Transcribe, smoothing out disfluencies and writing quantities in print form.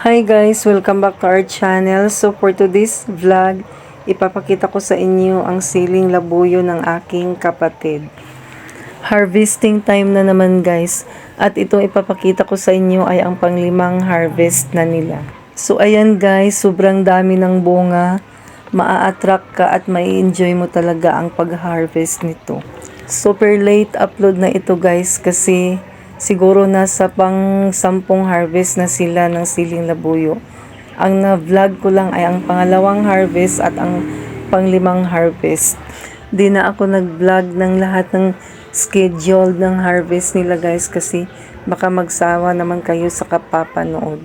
Hi guys! Welcome back to our channel. So for today's vlog, ipapakita ko sa inyo ang siling labuyo ng aking kapatid. Harvesting time na naman guys. At itong ipapakita ko sa inyo ay ang panglimang harvest na nila. So ayan guys, sobrang dami ng bunga. Maa-attract ka at mai-enjoy mo talaga ang pag-harvest nito. Super late upload na ito guys kasi siguro nasa pang 10 harvest na sila ng siling labuyo. Ang na-vlog ko lang ay ang pangalawang harvest at ang panglimang harvest. Di na ako nag-vlog ng lahat ng schedule ng harvest nila guys kasi baka magsawa naman kayo sa kapapanood.